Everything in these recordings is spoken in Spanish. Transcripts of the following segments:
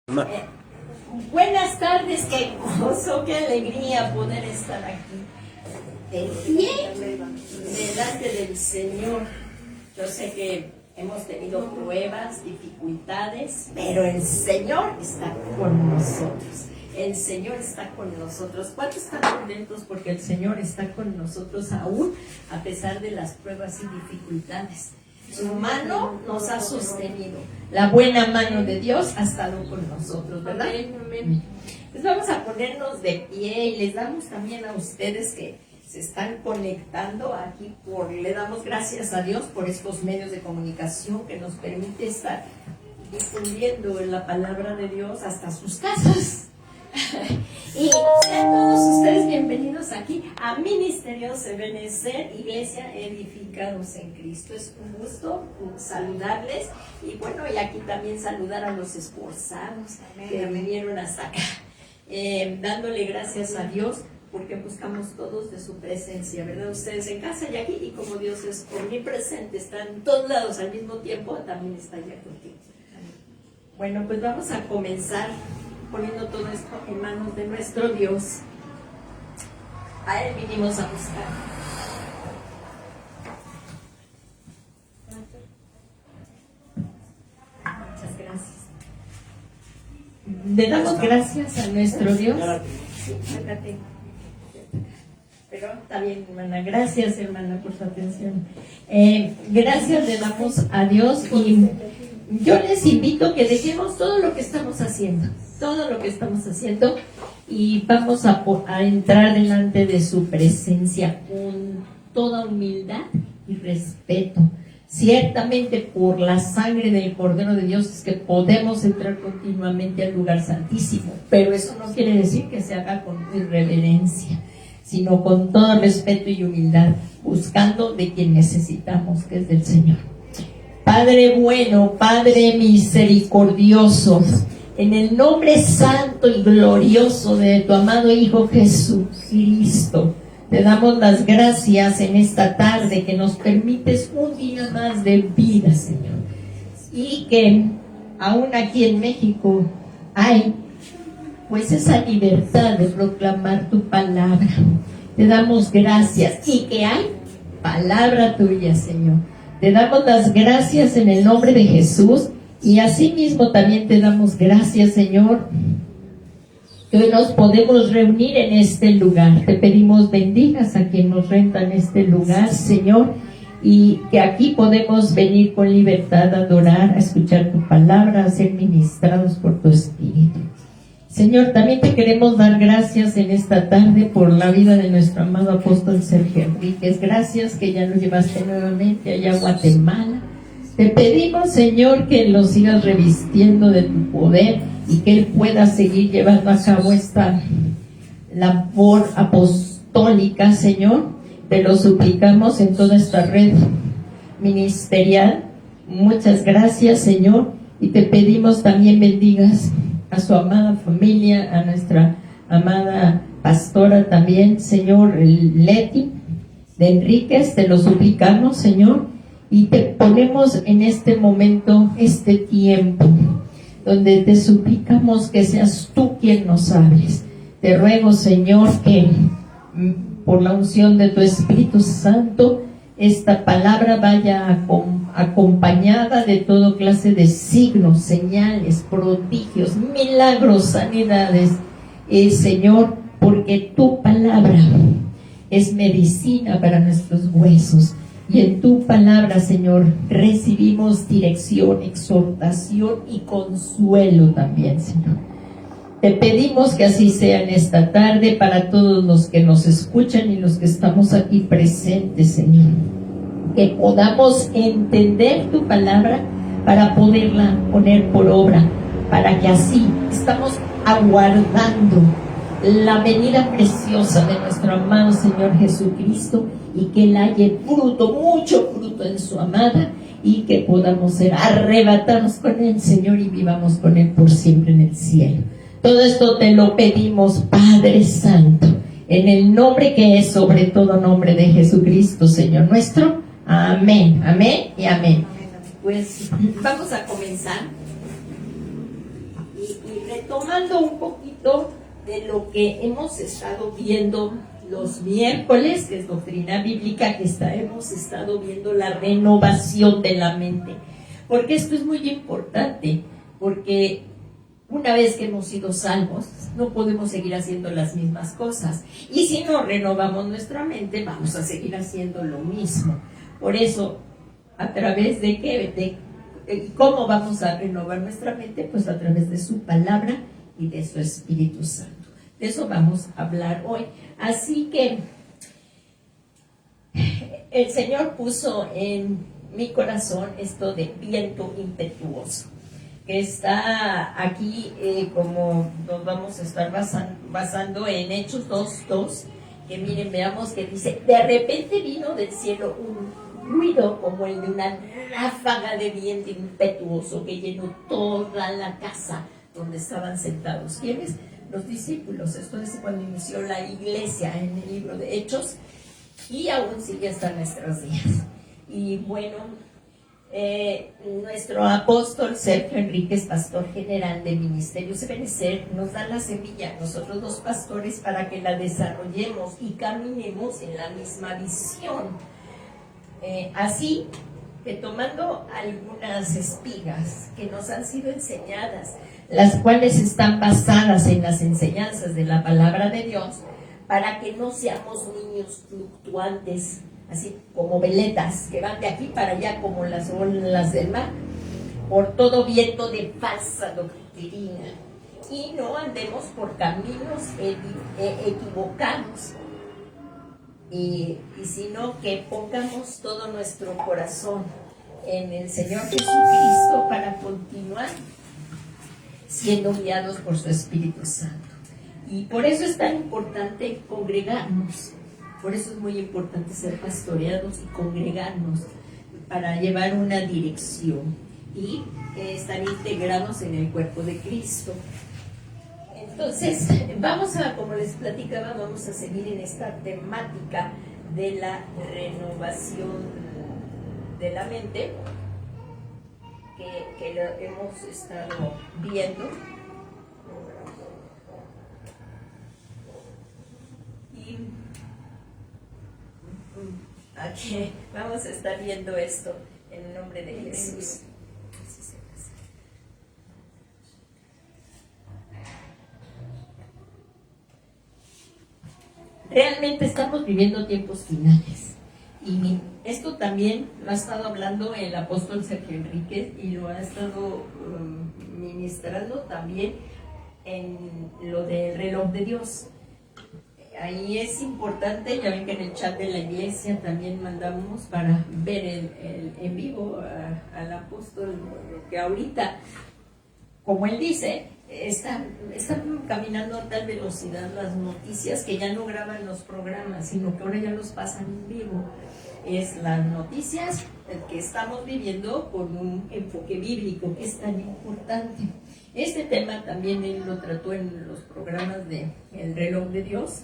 Buenas tardes, qué gozo, qué alegría poder estar aquí de pie delante del Señor. Yo sé que hemos tenido pruebas, dificultades, pero el Señor está con nosotros. El Señor está con nosotros. ¿Cuántos están contentos porque el Señor está con nosotros aún a pesar de las pruebas y dificultades? Su mano nos ha sostenido. La buena mano de Dios ha estado con nosotros, ¿verdad? Amén. Pues vamos a ponernos de pie y les damos también a ustedes que se están conectando aquí. Le damos gracias a Dios por estos medios de comunicación que nos permite estar difundiendo la palabra de Dios hasta sus casas. Y sean todos ustedes bienvenidos aquí a Ministerios Ebenezer, Iglesia Edificados en Cristo. Es un gusto saludarles y bueno, y aquí también saludar a los esforzados que vinieron hasta acá, dándole gracias a Dios porque buscamos todos de su presencia, ¿verdad? Ustedes en casa y aquí, y como Dios es omnipresente, está en todos lados al mismo tiempo, también está allá contigo. Bueno, pues vamos a comenzar poniendo todo esto en manos de nuestro Dios. A Él vinimos a buscar. Muchas gracias. Le damos gracias a nuestro Dios. Sí, fíjate. Pero está bien, hermana. Gracias, hermana, por su atención. Gracias le damos a Dios y yo les invito a que dejemos todo lo que estamos haciendo. Todo lo que estamos haciendo y vamos a entrar delante de su presencia con toda humildad y respeto. Ciertamente por la sangre del Cordero de Dios es que podemos entrar continuamente al lugar santísimo, pero eso no quiere decir que se haga con irreverencia, sino con todo respeto y humildad, buscando de quien necesitamos, que es del Señor. Padre bueno, Padre misericordioso, en el nombre santo y glorioso de tu amado Hijo Jesucristo, te damos las gracias en esta tarde que nos permites un día más de vida, Señor. Y que aún aquí en México hay pues esa libertad de proclamar tu palabra. Te damos gracias y que hay palabra tuya, Señor. Te damos las gracias en el nombre de Jesús. Y asimismo también te damos gracias, Señor, que hoy nos podemos reunir en este lugar. Te pedimos bendigas a quien nos renta en este lugar, Señor, y que aquí podemos venir con libertad a adorar, a escuchar tu palabra, a ser ministrados por tu Espíritu. Señor, también te queremos dar gracias en esta tarde por la vida de nuestro amado apóstol Sergio Enríquez. Gracias que ya lo llevaste nuevamente allá a Guatemala. Te pedimos, Señor, que lo sigas revistiendo de tu poder y que Él pueda seguir llevando a cabo esta labor apostólica, Señor. Te lo suplicamos en toda esta red ministerial. Muchas gracias, Señor. Y te pedimos también bendigas a su amada familia, a nuestra amada pastora también, Señor, Leti de Enríquez. Te lo suplicamos, Señor. Y te ponemos en este momento, este tiempo, donde te suplicamos que seas tú quien nos hables. Te ruego, Señor, que por la unción de tu Espíritu Santo, esta palabra vaya acompañada de toda clase de signos, señales, prodigios, milagros, sanidades. Señor, porque tu palabra es medicina para nuestros huesos. Y en tu palabra, Señor, recibimos dirección, exhortación y consuelo también, Señor. Te pedimos que así sea en esta tarde para todos los que nos escuchan y los que estamos aquí presentes, Señor. Que podamos entender tu palabra para poderla poner por obra, para que así estamos aguardando la venida preciosa de nuestro amado Señor Jesucristo, y que Él haya fruto, mucho fruto en su amada, y que podamos ser arrebatados con Él, Señor, y vivamos con Él por siempre en el cielo. Todo esto te lo pedimos, Padre Santo, en el nombre que es sobre todo nombre de Jesucristo, Señor nuestro. Amén, amén y amén. Pues vamos a comenzar. Y y retomando un poquito de lo que hemos estado viendo los miércoles, que es doctrina bíblica, hemos estado viendo la renovación de la mente, porque esto es muy importante, porque una vez que hemos sido salvos, no podemos seguir haciendo las mismas cosas, y si no renovamos nuestra mente, vamos a seguir haciendo lo mismo. Por eso, ¿a través de qué? ¿Cómo vamos a renovar nuestra mente? Pues a través de su palabra y de su Espíritu Santo. De eso vamos a hablar hoy. Así que el Señor puso en mi corazón esto de viento impetuoso, que está aquí, como nos vamos a estar basando en Hechos 2:2, que miren, veamos que dice: de repente vino del cielo un ruido como el de una ráfaga de viento impetuoso que llenó toda la casa donde estaban sentados. ¿Quiénes? Los discípulos. Esto es cuando inició la iglesia en el libro de Hechos, y aún sigue hasta nuestros días. Y bueno, nuestro apóstol Sergio Enríquez, pastor general de Ministerios Ebenecer, nos da la semilla, nosotros los pastores, para que la desarrollemos y caminemos en la misma visión. Así que tomando algunas espigas que nos han sido enseñadas, las cuales están basadas en las enseñanzas de la palabra de Dios, para que no seamos niños fluctuantes, así como veletas que van de aquí para allá como las olas del mar, por todo viento de falsa doctrina, y no andemos por caminos equivocados, y sino que pongamos todo nuestro corazón en el Señor Jesucristo para continuar siendo guiados por su Espíritu Santo. Y por eso es tan importante congregarnos, por eso es muy importante ser pastoreados y congregarnos para llevar una dirección y estar integrados en el cuerpo de Cristo. Entonces, como les platicaba, vamos a seguir en esta temática de la renovación de la mente, que lo hemos estado viendo. Y aquí vamos a estar viendo esto en el nombre de Jesús. Realmente estamos viviendo tiempos finales, y esto también lo ha estado hablando el apóstol Sergio Enríquez, y lo ha estado ministrando también en lo del reloj de Dios. Ahí es importante, ya ven que en el chat de la iglesia también mandamos para ver en vivo al apóstol, que ahorita, como él dice, están caminando a tal velocidad las noticias que ya no graban los programas, sino que ahora ya los pasan en vivo. Es las noticias que estamos viviendo con un enfoque bíblico, que es tan importante. Este tema también él lo trató en los programas de El Reloj de Dios,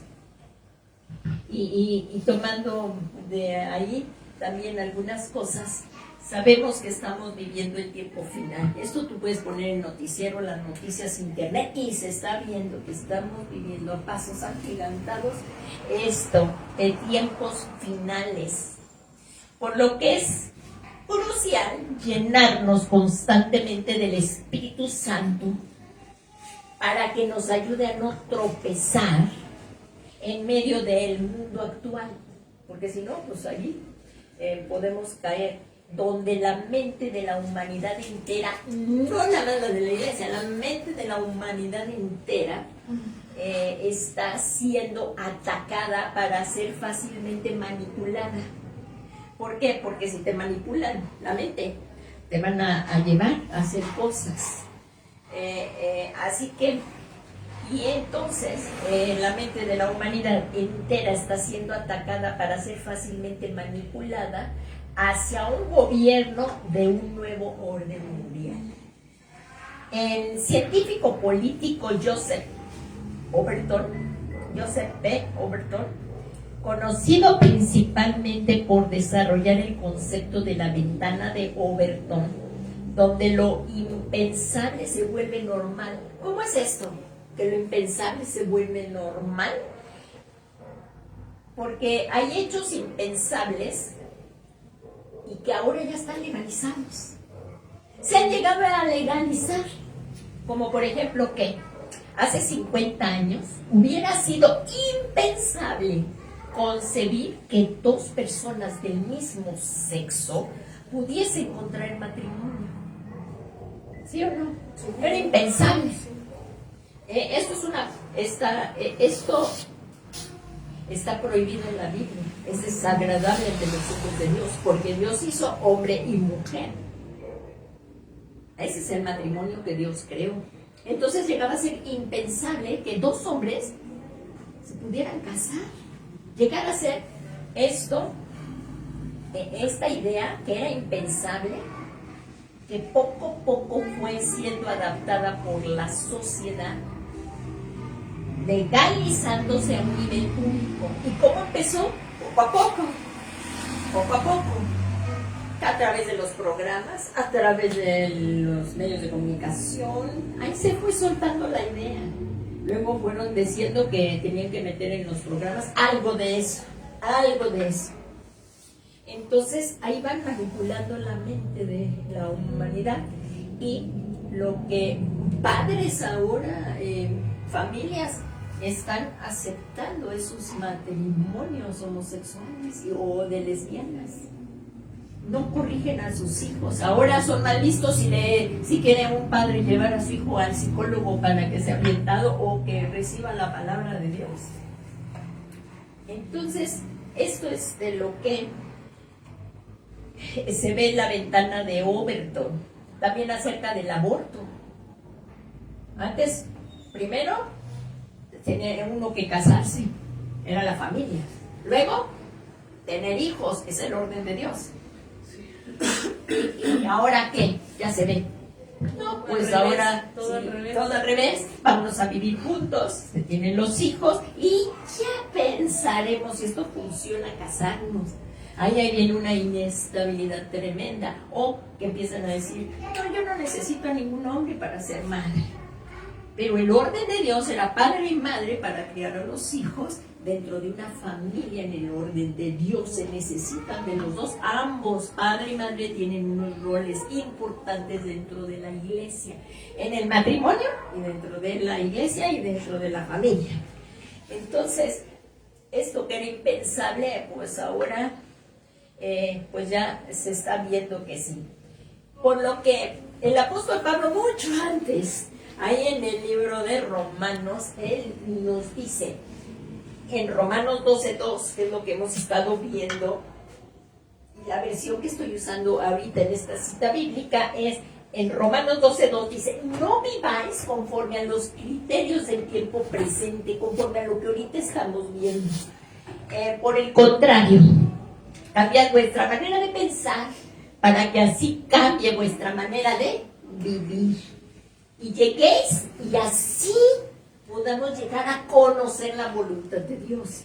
y tomando de ahí también algunas cosas. Sabemos que estamos viviendo el tiempo final. Esto tú puedes poner en noticiero, las noticias, internet, y se está viendo que estamos viviendo a pasos agigantados esto de tiempos finales. Por lo que es crucial llenarnos constantemente del Espíritu Santo para que nos ayude a no tropezar en medio del mundo actual. Porque si no, pues allí podemos caer donde la mente de la humanidad entera, no la de la iglesia, la mente de la humanidad entera está siendo atacada para ser fácilmente manipulada. ¿Por qué? Porque si te manipulan la mente, te van a llevar a hacer cosas. Así que, y entonces la mente de la humanidad entera está siendo atacada para ser fácilmente manipulada hacia un gobierno de un nuevo orden mundial. El científico político Joseph P. Overton, conocido principalmente por desarrollar el concepto de la ventana de Overton, donde lo impensable se vuelve normal. ¿Cómo es esto? Que lo impensable se vuelve normal. Porque hay hechos impensables y que ahora ya están legalizados. Se han llegado a legalizar. Como por ejemplo que hace 50 años hubiera sido impensable concebir que dos personas del mismo sexo pudiesen contraer matrimonio. ¿Sí o no? Era impensable. Esto está prohibido en la Biblia. Es desagradable ante los ojos de Dios, porque Dios hizo hombre y mujer. Ese es el matrimonio que Dios creó. Entonces llegaba a ser impensable que dos hombres se pudieran casar. Llegar a ser esta idea que era impensable, que poco a poco fue siendo adaptada por la sociedad, legalizándose a un nivel público. ¿Y cómo empezó? Poco a poco. A través de los programas, a través de los medios de comunicación. Ahí se fue soltando la idea. Luego fueron diciendo que tenían que meter en los programas algo de eso. Entonces ahí van manipulando la mente de la humanidad, y lo que padres ahora, familias, están aceptando esos matrimonios homosexuales o de lesbianas. No corrigen a sus hijos. Ahora son mal vistos si quiere un padre llevar a su hijo al psicólogo para que sea orientado o que reciba la palabra de Dios. Entonces, esto es de lo que se ve en la ventana de Overton. También acerca del aborto. Antes, primero, tenía uno que casarse, era la familia. Luego, tener hijos, es el orden de Dios. ¿Y ahora qué? Ya se ve. No, pues ahora todo al revés. Vámonos a vivir juntos, se tienen los hijos y ya pensaremos si esto funciona, casarnos. Ahí viene una inestabilidad tremenda. O que empiezan a decir, no, yo no necesito a ningún hombre para ser madre. Pero el orden de Dios era padre y madre para criar a los hijos dentro de una familia. En el orden de Dios se necesitan de los dos. Ambos, padre y madre, tienen unos roles importantes dentro de la iglesia, en el matrimonio y dentro de la iglesia y dentro de la familia. Entonces, esto que era impensable, pues ahora pues ya se está viendo que sí. Por lo que el apóstol Pablo, mucho antes, ahí en el libro de Romanos, él nos dice, en Romanos 12:2, que es lo que hemos estado viendo, y la versión que estoy usando ahorita en esta cita bíblica es, en Romanos 12:2 dice, no viváis conforme a los criterios del tiempo presente, conforme a lo que ahorita estamos viendo. Por el contrario, cambiad vuestra manera de pensar para que así cambie vuestra manera de vivir. Y lleguéis y así podamos llegar a conocer la voluntad de Dios.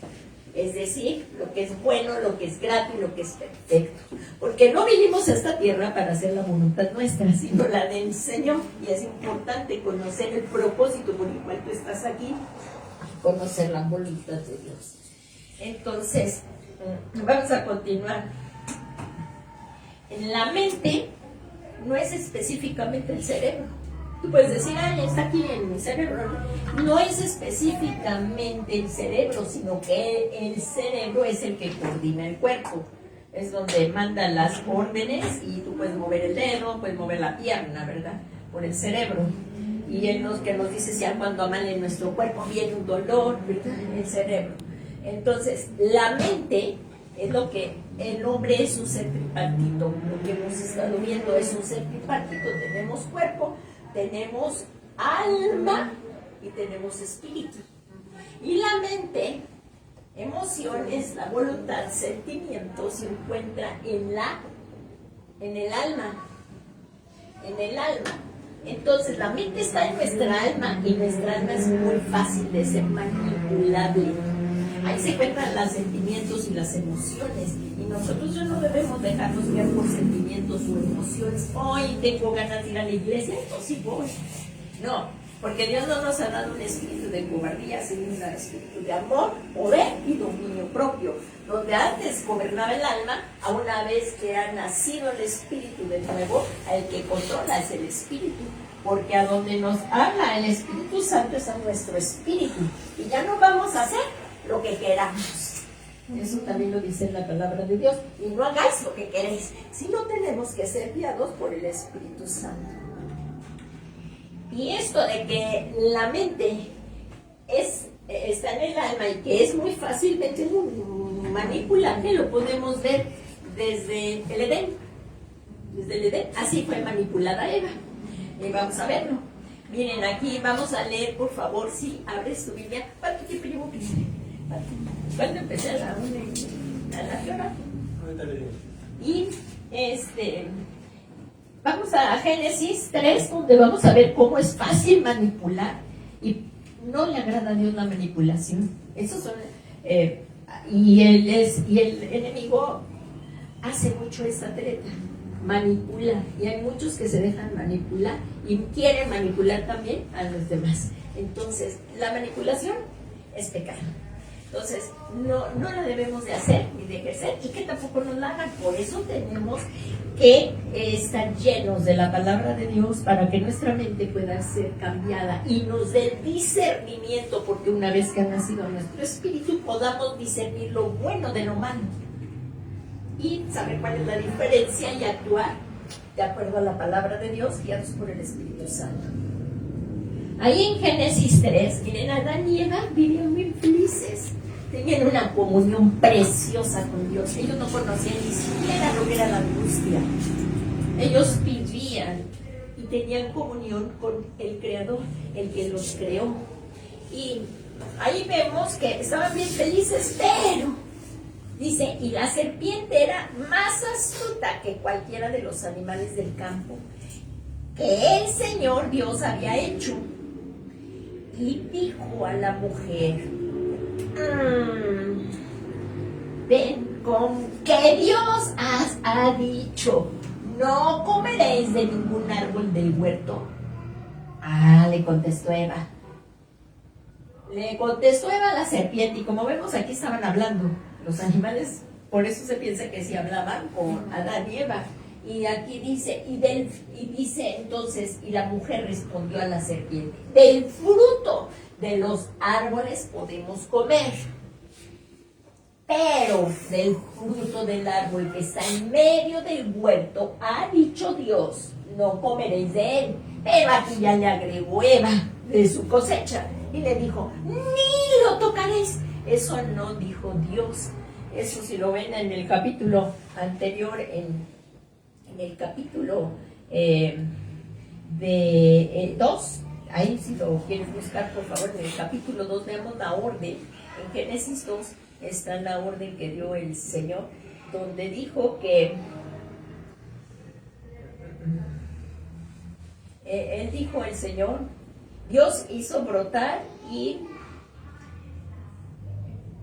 Es decir, lo que es bueno, lo que es grato y lo que es perfecto. Porque no vinimos a esta tierra para hacer la voluntad nuestra, sino la del Señor. Y es importante conocer el propósito por el cual tú estás aquí, conocer la voluntad de Dios. Entonces, vamos a continuar. En la mente no es específicamente el cerebro. Tú puedes decir, está aquí en mi cerebro. No es específicamente el cerebro, sino que el cerebro es el que coordina el cuerpo. Es donde manda las órdenes y tú puedes mover el dedo, puedes mover la pierna, ¿verdad? Por el cerebro. Y él que nos dice si cuando mal en nuestro cuerpo viene un dolor, ¿verdad? El cerebro. Entonces, la mente es lo que el hombre es un ser tripartito. Lo que hemos estado viendo es un ser tripartito. Tenemos cuerpo, tenemos alma y tenemos espíritu. Y la mente, emociones, la voluntad, sentimientos se encuentra en el alma. En el alma. Entonces la mente está en nuestra alma y nuestra alma es muy fácil de ser manipulable. Ahí se cuentan los sentimientos y las emociones. Y nosotros ya no debemos dejarnos guiar por sentimientos o emociones. Hoy tengo ganas de ir a la iglesia, entonces sí voy. No, porque Dios no nos ha dado un espíritu de cobardía, sino un espíritu de amor, poder y dominio propio. Donde antes gobernaba el alma, a una vez que ha nacido el espíritu de nuevo, el que controla es el espíritu. Porque a donde nos habla el Espíritu Santo es a nuestro espíritu. Y ya no vamos a hacer lo que queramos. Eso también lo dice en la palabra de Dios. Y no hagáis lo que queréis, sino tenemos que ser guiados por el Espíritu Santo. Y esto de que la mente está en el alma y que es muy fácilmente manipulable, lo podemos ver desde el Edén. Desde el Edén, así fue manipulada Eva. Y vamos a verlo. Miren, aquí vamos a leer, por favor, si abres tu Biblia. ¿Cuánto tiempo llevo, Cristian? ¿Cuándo empecé a la hora? Y vamos a Génesis 3, donde vamos a ver cómo es fácil manipular y no le agrada a Dios la manipulación. Esos son y el enemigo hace mucho esa treta, manipula, y hay muchos que se dejan manipular y quieren manipular también a los demás. Entonces, la manipulación es pecado. Entonces, no la debemos de hacer ni de ejercer, y que tampoco nos la hagan. Por eso tenemos que estar llenos de la palabra de Dios para que nuestra mente pueda ser cambiada y nos dé discernimiento, porque una vez que ha nacido nuestro espíritu podamos discernir lo bueno de lo malo y saber cuál es la diferencia y actuar de acuerdo a la palabra de Dios, guiados por el Espíritu Santo. Ahí en Génesis 3, miren, Adán y Eva vivían muy felices, tenían una comunión preciosa con Dios. Ellos no conocían ni siquiera lo que era la angustia. Ellos vivían y tenían comunión con el Creador, el que los creó. Y ahí vemos que estaban bien felices, pero dice, y la serpiente era más astuta que cualquiera de los animales del campo que el Señor Dios había hecho. Y dijo a la mujer, ven, con que Dios ha dicho, no comeréis de ningún árbol del huerto. Le contestó Eva. Le contestó Eva a la serpiente, y como vemos aquí estaban hablando los animales, por eso se piensa que sí hablaban con Adán y Eva. Y aquí dice, y dice entonces, y la mujer respondió a la serpiente, del fruto de los árboles podemos comer, pero del fruto del árbol que está en medio del huerto, ha dicho Dios, no comeréis de él. Pero aquí ya le agregó Eva de su cosecha, y le dijo, ni lo tocaréis. Eso no dijo Dios. Eso si lo ven en el capítulo anterior, en el capítulo 2, ahí si lo quieres buscar, por favor, en el capítulo 2 veamos la orden. En Génesis 2 está la orden que dio el Señor, donde dijo que él dijo, el Señor Dios hizo brotar y...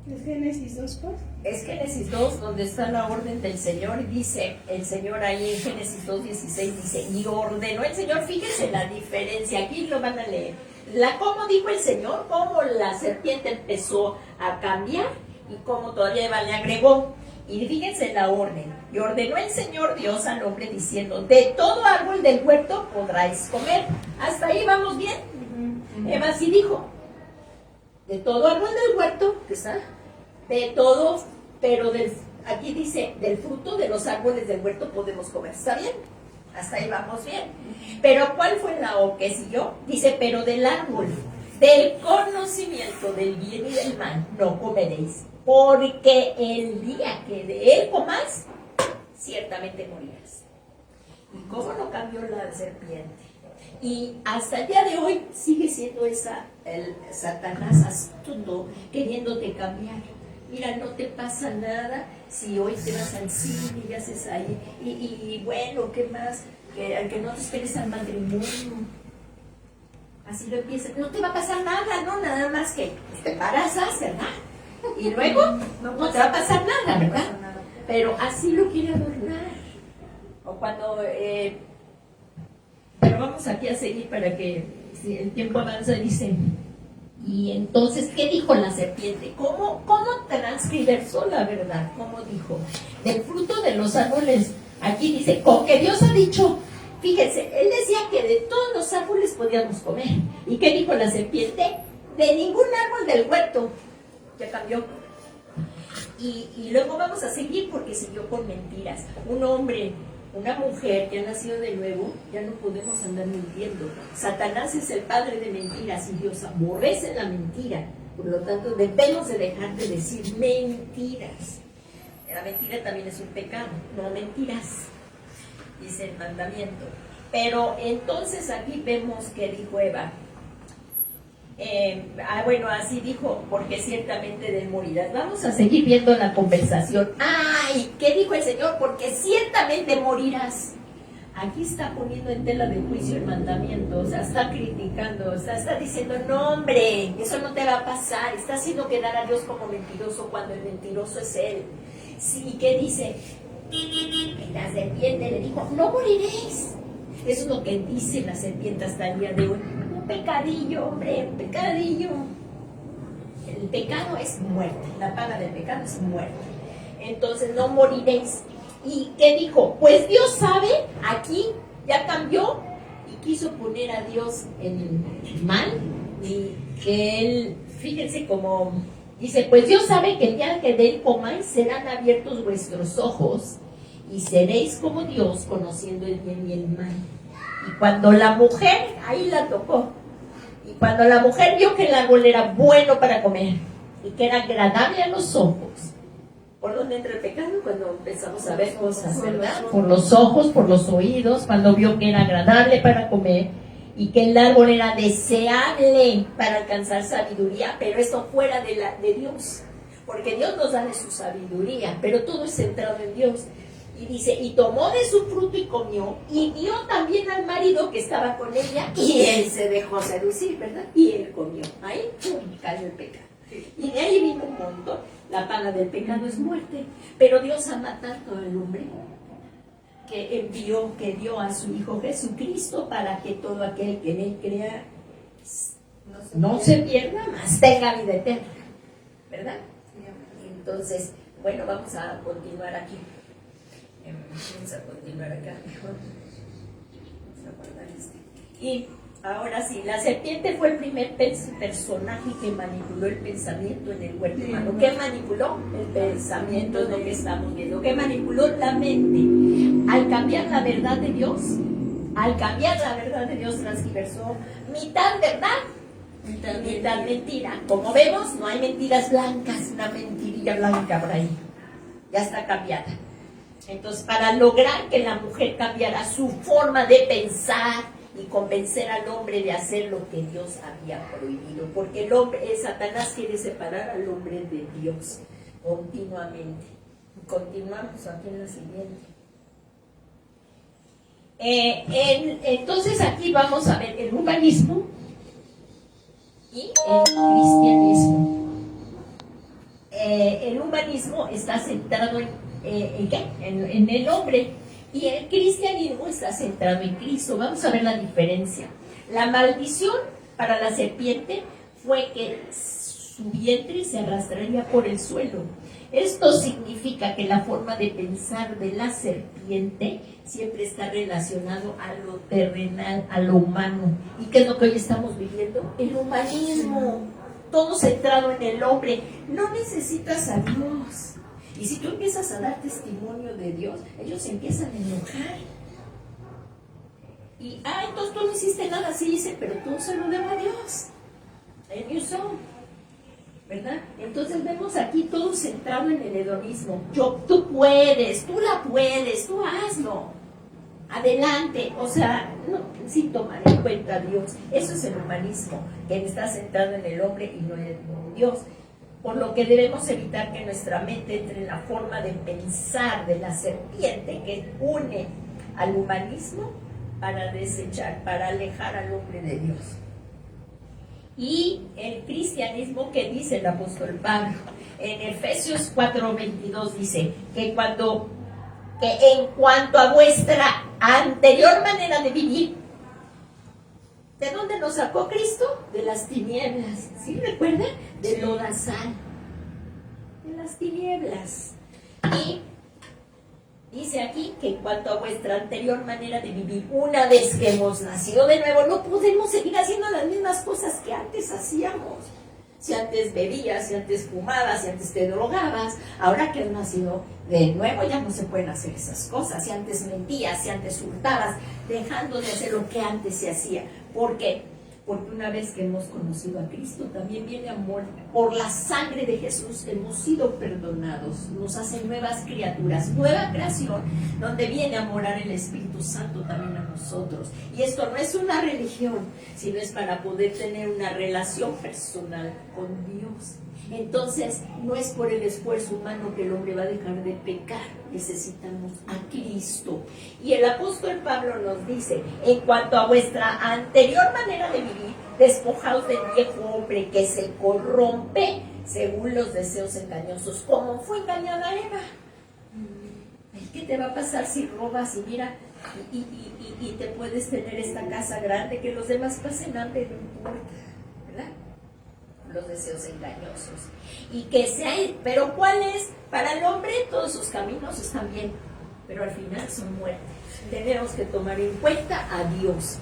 ¿Es Génesis 2, pues? Es Génesis 2, donde está la orden del Señor, y dice el Señor ahí en Génesis 2:16, dice, y ordenó el Señor, fíjense la diferencia, aquí lo van a leer, cómo dijo el Señor, cómo la serpiente empezó a cambiar, y cómo todavía Eva le agregó, y fíjense la orden, y ordenó el Señor Dios al hombre diciendo, de todo árbol del huerto podráis comer. Hasta ahí vamos bien. Eva sí dijo, de todo árbol del huerto, que está, de todo, pero aquí dice, del fruto de los árboles del huerto podemos comer. ¿Está bien? Hasta ahí vamos bien. Pero ¿cuál fue la O que siguió? Dice, pero del árbol del conocimiento del bien y del mal no comeréis, porque el día que de él comáis, ciertamente morirás. ¿Y cómo no cambió la serpiente? Y hasta el día de hoy sigue siendo el Satanás astuto, queriéndote cambiar. Mira, no te pasa nada si hoy te vas al cine y haces ahí. Y bueno, ¿qué más? Que no te esperes al matrimonio. Así lo empiezan. No te va a pasar nada, ¿no? Nada más que te embarazas, ¿verdad? Y luego no te va a pasar nada, ¿verdad? Pero así lo quiere adornar. O cuando... pero vamos aquí a seguir para que si el tiempo avanza, dice... Y entonces, ¿qué dijo la serpiente? ¿Cómo transcriversó la verdad? ¿Cómo dijo? Del fruto de los árboles. Aquí dice, con que Dios ha dicho... Fíjense, él decía que de todos los árboles podíamos comer. ¿Y qué dijo la serpiente? De ningún árbol del huerto. Ya cambió. Y luego vamos a seguir porque siguió con mentiras. Un hombre, una mujer que ha nacido de nuevo, ya no podemos andar mintiendo. Satanás es el padre de mentiras y Dios aborrece la mentira. Por lo tanto, debemos de dejar de decir mentiras. La mentira también es un pecado, no mentiras, dice el mandamiento. Pero entonces aquí vemos que dijo Eva. Bueno, así dijo, porque ciertamente de él morirás. Vamos a seguir viendo la conversación. ¡Ay! ¿Qué dijo el Señor? Porque ciertamente morirás. Aquí está poniendo en tela de juicio el mandamiento, o sea, está criticando, o sea, está diciendo, no hombre, eso no te va a pasar, está haciendo quedar a Dios como mentiroso cuando el mentiroso es Él. Sí, ¿qué dice? Y la serpiente le dijo, no moriréis. Eso es lo que dice la serpiente hasta el día de hoy. Un pecadillo, hombre, un pecadillo. El pecado es muerte, la paga del pecado es muerte. Entonces no moriréis. ¿Y qué dijo? Pues Dios sabe, aquí ya cambió y quiso poner a Dios en mal y que él, fíjense como dice, pues Dios sabe que el día que de él comáis serán abiertos vuestros ojos y seréis como Dios conociendo el bien y el mal. Y cuando la mujer, ahí la tocó, y cuando la mujer vio que el árbol era bueno para comer y que era agradable a los ojos, ¿por dónde entra el pecado? Cuando empezamos a ver cosas, ¿verdad? Por los ojos, por los oídos, cuando vio que era agradable para comer y que el árbol era deseable para alcanzar sabiduría, pero esto fuera de Dios, porque Dios nos da de su sabiduría, pero todo es centrado en Dios. Y dice, y tomó de su fruto y comió, y dio también al marido que estaba con ella, y él se dejó seducir, ¿verdad? Y él comió. Ahí cayó el pecado. Y de ahí vino un montón. La paga del pecado es muerte. Pero Dios ama tanto al hombre que envió, que dio a su Hijo Jesucristo para que todo aquel que en él crea no se pierda, mas tenga vida eterna. ¿Verdad? Entonces, bueno, vamos a continuar aquí. Vamos a continuar acá mejor. Vamos a guardar este. Y ahora sí, la serpiente fue el primer personaje que manipuló el pensamiento en el huerto humano. ¿Qué manipuló? El pensamiento es lo que estamos viendo. ¿Qué manipuló? La mente. Al cambiar la verdad de Dios, transgiversó mitad verdad, mitad mentira. Como vemos, no hay mentiras blancas, una mentirilla blanca por ahí. Ya está cambiada. Entonces, para lograr que la mujer cambiara su forma de pensar y convencer al hombre de hacer lo que Dios había prohibido, porque el hombre, Satanás quiere separar al hombre de Dios continuamente. Continuamos aquí en la siguiente. Entonces aquí vamos a ver el humanismo y el cristianismo. El humanismo está centrado ¿en qué? En el hombre, y el cristianismo está centrado en Cristo. Vamos a ver la diferencia. La maldición para la serpiente fue que su vientre se arrastraría por el suelo. Esto significa que la forma de pensar de la serpiente siempre está relacionado a lo terrenal, a lo humano. ¿Y qué es lo que hoy estamos viviendo? El humanismo, todo centrado en el hombre. No necesitas a Dios. Y si tú empiezas a dar testimonio de Dios, ellos se empiezan a enojar. Y, entonces tú no hiciste nada, así dice, pero tú se lo debo a Dios. And you saw, ¿verdad? Entonces vemos aquí todo centrado en el hedonismo. Tú puedes, tú la puedes, tú hazlo. Adelante, o sea, no, sin tomar en cuenta a Dios. Eso es el humanismo, que está centrado en el hombre y no en Dios. Por lo que debemos evitar que nuestra mente entre en la forma de pensar de la serpiente que une al humanismo para desechar, para alejar al hombre de Dios. Y el cristianismo, que dice el apóstol Pablo en Efesios 4:22, dice que en cuanto a vuestra anterior manera de vivir, ¿de dónde nos sacó Cristo? De las tinieblas, ¿sí recuerdan? De lodazal, de las tinieblas. Y dice aquí que en cuanto a vuestra anterior manera de vivir, una vez que hemos nacido de nuevo, no podemos seguir haciendo las mismas cosas que antes hacíamos. Si antes bebías, si antes fumabas, si antes te drogabas, ahora que has nacido de nuevo ya no se pueden hacer esas cosas. Si antes mentías, si antes hurtabas, dejando de hacer lo que antes se hacía. ¿Por qué? Porque una vez que hemos conocido a Cristo, también viene amor. Por la sangre de Jesús hemos sido perdonados. Nos hacen nuevas criaturas, nueva creación, donde viene a morar el Espíritu Santo también a nosotros. Y esto no es una religión, sino es para poder tener una relación personal con Dios. Entonces, no es por el esfuerzo humano que el hombre va a dejar de pecar. Necesitamos a Cristo. Y el apóstol Pablo nos dice, en cuanto a vuestra anterior manera de vivir, despojaos del viejo hombre que se corrompe según los deseos engañosos, como fue engañada Eva. ¿Qué te va a pasar si robas y mira, y te puedes tener esta casa grande, que los demás pasen hambre, no importa, ¿verdad? Los deseos engañosos. Y que sea, pero ¿cuál es? Para el hombre todos sus caminos están bien, pero al final son muerte. Tenemos que tomar en cuenta a Dios.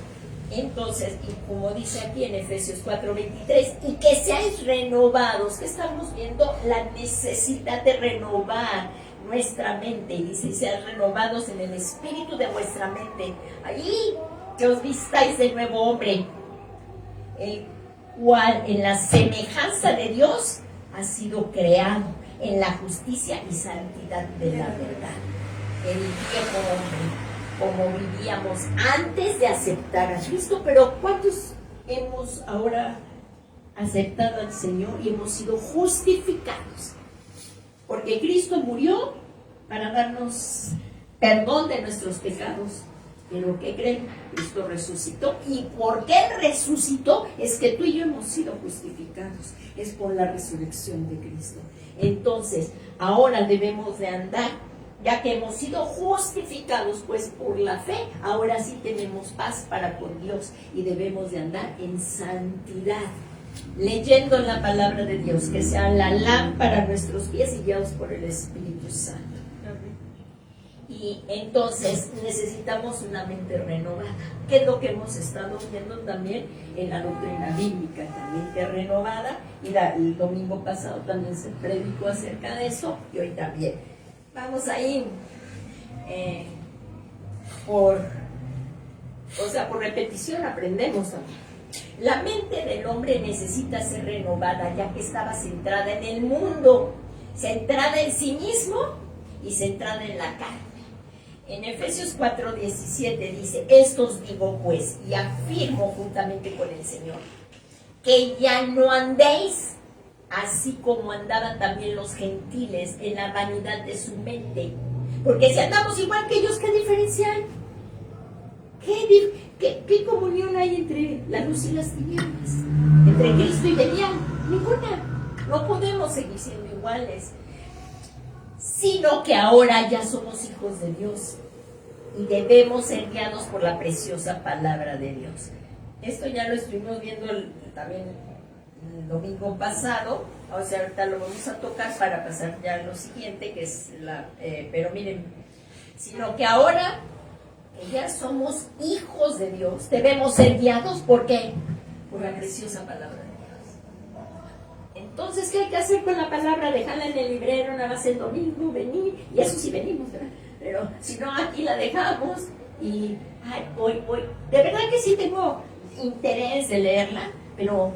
Entonces, y como dice aquí en Efesios 4:23, y que seáis renovados, que estamos viendo la necesidad de renovar nuestra mente, y dice, sean renovados en el espíritu de vuestra mente, ahí que os vistáis de nuevo hombre, el cual en la semejanza de Dios ha sido creado en la justicia y santidad de la verdad. El viejo hombre, como vivíamos antes de aceptar a Cristo, pero ¿cuántos hemos ahora aceptado al Señor y hemos sido justificados? Porque Cristo murió para darnos perdón de nuestros pecados. Pero ¿qué creen? Cristo resucitó. ¿Y por qué resucitó? Es que tú y yo hemos sido justificados. Es por la resurrección de Cristo. Entonces, ahora debemos de andar, ya que hemos sido justificados pues por la fe, ahora sí tenemos paz para con Dios y debemos de andar en santidad, leyendo la palabra de Dios, que sea la lámpara a nuestros pies y guiados por el Espíritu Santo. Y entonces necesitamos una mente renovada, que es lo que hemos estado viendo también en la doctrina bíblica, la mente renovada, y el domingo pasado también se predicó acerca de eso, y hoy también. Vamos ahí por repetición aprendemos también. La mente del hombre necesita ser renovada, ya que estaba centrada en el mundo, centrada en sí mismo y centrada en la carne. En Efesios 4:17 dice, esto os digo pues, y afirmo juntamente con el Señor, que ya no andéis así como andaban también los gentiles en la vanidad de su mente. Porque si andamos igual que ellos, ¿qué diferencia hay? ¿Qué comunión hay entre la luz y las tinieblas? Entre Cristo y Belial, ninguna. No podemos seguir siendo iguales, sino que ahora ya somos hijos de Dios y debemos ser guiados por la preciosa palabra de Dios. Esto ya lo estuvimos viendo también el domingo pasado, o sea, ahorita lo vamos a tocar para pasar ya a lo siguiente, que es pero miren, sino que ahora que ya somos hijos de Dios, debemos ser guiados, ¿por qué? Por la preciosa palabra de Dios. Entonces, ¿qué hay que hacer con la palabra? Dejarla en el librero, nada más el domingo, venir, y eso sí venimos, ¿verdad? Pero si no, aquí la dejamos y voy. De verdad que sí tengo interés de leerla, pero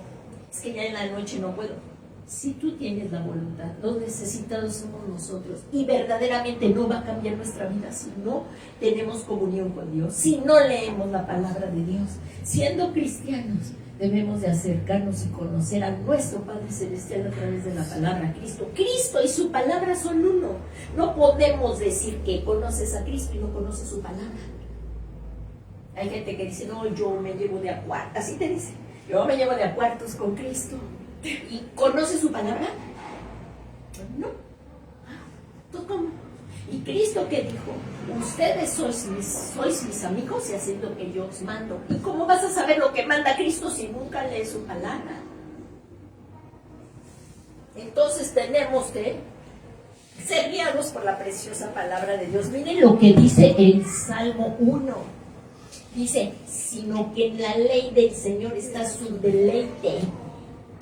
es que ya en la noche no puedo. Si tú tienes la voluntad, los necesitados somos nosotros, y verdaderamente no va a cambiar nuestra vida si no tenemos comunión con Dios, si no leemos la palabra de Dios. Siendo cristianos, debemos de acercarnos y conocer a nuestro Padre Celestial a través de la palabra Cristo. Cristo y su palabra son uno. No podemos decir que conoces a Cristo y no conoces su palabra. Hay gente que dice, no, yo me llevo de a cuarta, así te dice. Yo me llevo de a cuartos con Cristo. ¿Y conoce su palabra? No. ¿Tú cómo? ¿Y Cristo qué dijo? Ustedes sois mis amigos y haced lo que yo os mando. ¿Y cómo vas a saber lo que manda Cristo si nunca lees su palabra? Entonces tenemos que ser guiados por la preciosa palabra de Dios. Miren lo que dice el Salmo 1. Dice, sino que en la ley del Señor está su deleite,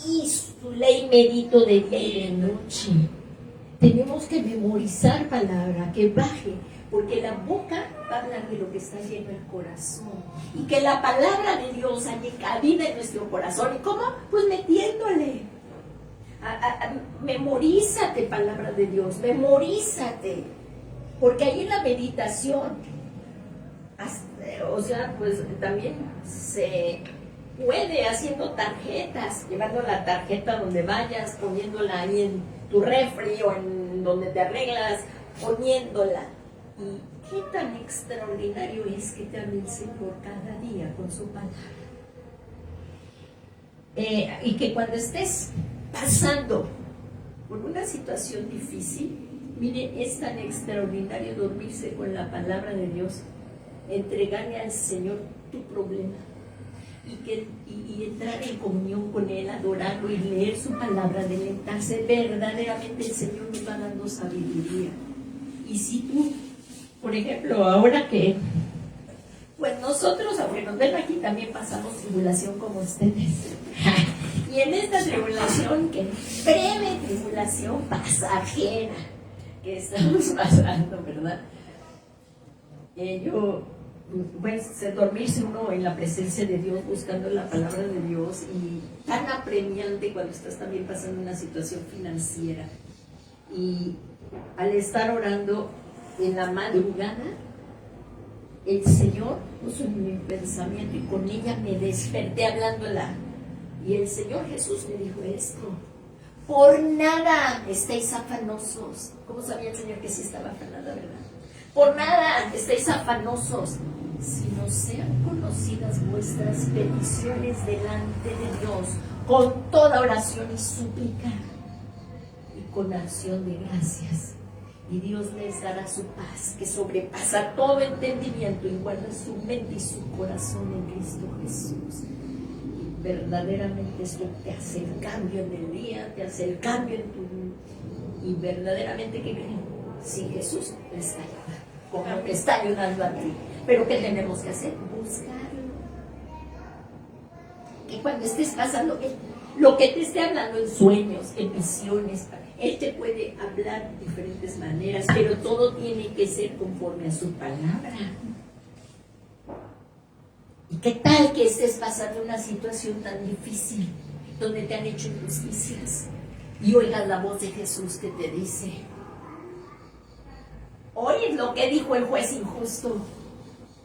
y su ley medito de día y de noche. Tenemos que memorizar palabra, que baje, porque la boca va a hablar de lo que está lleno el corazón. Y que la palabra de Dios haya cabida en nuestro corazón. ¿Y cómo? Pues metiéndole. Memorízate palabra de Dios, memorízate. Porque ahí en la meditación, o sea, pues también se puede haciendo tarjetas, llevando la tarjeta donde vayas, poniéndola ahí en tu refri o en donde te arreglas, poniéndola. Y qué tan extraordinario es que te hable el Señor cada día con su palabra. Y que cuando estés pasando por una situación difícil, mire, es tan extraordinario dormirse con la palabra de Dios, entregarle al Señor tu problema y entrar en comunión con Él, adorarlo y leer su palabra, deleitarse. Verdaderamente el Señor nos va dando sabiduría. Y si tú, por ejemplo, ahora que pues nosotros, aunque nos ven aquí, también pasamos tribulación como ustedes. Y en esta tribulación, que breve tribulación pasajera que estamos pasando, ¿verdad? Pues dormirse uno en la presencia de Dios, buscando la palabra de Dios, y tan apremiante cuando estás también pasando una situación financiera. Y al estar orando en la madrugada, el Señor puso en mi pensamiento y con ella me desperté hablándola. Y el Señor Jesús me dijo esto: por nada estéis afanosos. ¿Cómo sabía el Señor que sí estaba afanada, verdad? Por nada estéis afanosos, sino sean conocidas vuestras peticiones delante de Dios con toda oración y súplica y con acción de gracias. Y Dios les dará su paz, que sobrepasa todo entendimiento, y guarda su mente y su corazón en Cristo Jesús. Y verdaderamente esto te hace el cambio en el día, te hace el cambio en tu... Y verdaderamente, ¿qué creen? Si Jesús te está ayudando, como te está ayudando a ti. Pero ¿qué tenemos que hacer? Buscarlo. Que cuando estés pasando, lo que te esté hablando en sueños, en visiones, Él te puede hablar de diferentes maneras, pero todo tiene que ser conforme a su palabra. ¿Y qué tal que estés pasando una situación tan difícil, donde te han hecho injusticias, y oigas la voz de Jesús que te dice: oye lo que dijo el juez injusto,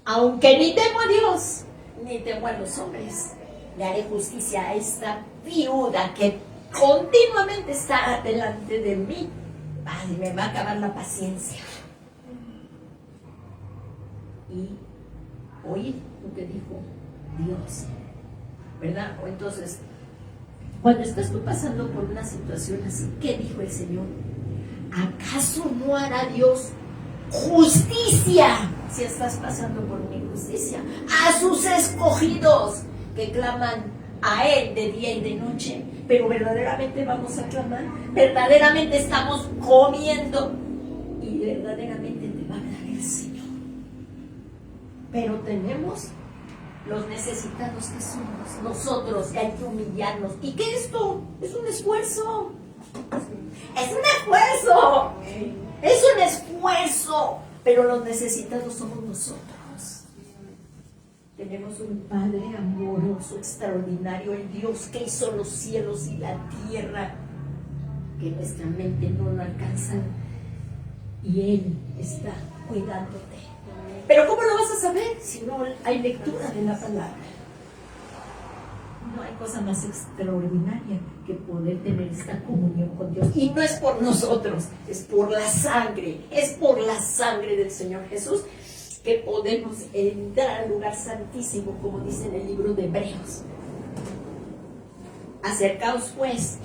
aunque ni temo a Dios, ni temo a los hombres, le haré justicia a esta viuda que continuamente está delante de mí. Ay, me va a acabar la paciencia. Y oye lo que dijo Dios, ¿verdad? O entonces, cuando estás tú pasando por una situación así, ¿qué dijo el Señor? ¿Acaso no hará Dios justicia si estás pasando por una injusticia a sus escogidos que claman a Él de día y de noche? Pero verdaderamente vamos a clamar, verdaderamente estamos comiendo, y verdaderamente te va a hablar el Señor. Pero tenemos los necesitados que somos nosotros, que hay que humillarnos. ¿Y qué es esto? Es un esfuerzo. Es un esfuerzo. Es un esfuerzo. Pero los necesitados somos nosotros. Tenemos un Padre amoroso, extraordinario, el Dios que hizo los cielos y la tierra, que nuestra mente no lo alcanza, y Él está cuidándote. Pero ¿cómo lo vas a saber si no hay lectura de la palabra? No hay cosa más extraordinaria que poder tener esta comunión con Dios. Y no es por nosotros, es por la sangre del Señor Jesús, que podemos entrar al lugar santísimo, como dice en el libro de Hebreos. Acercaos pues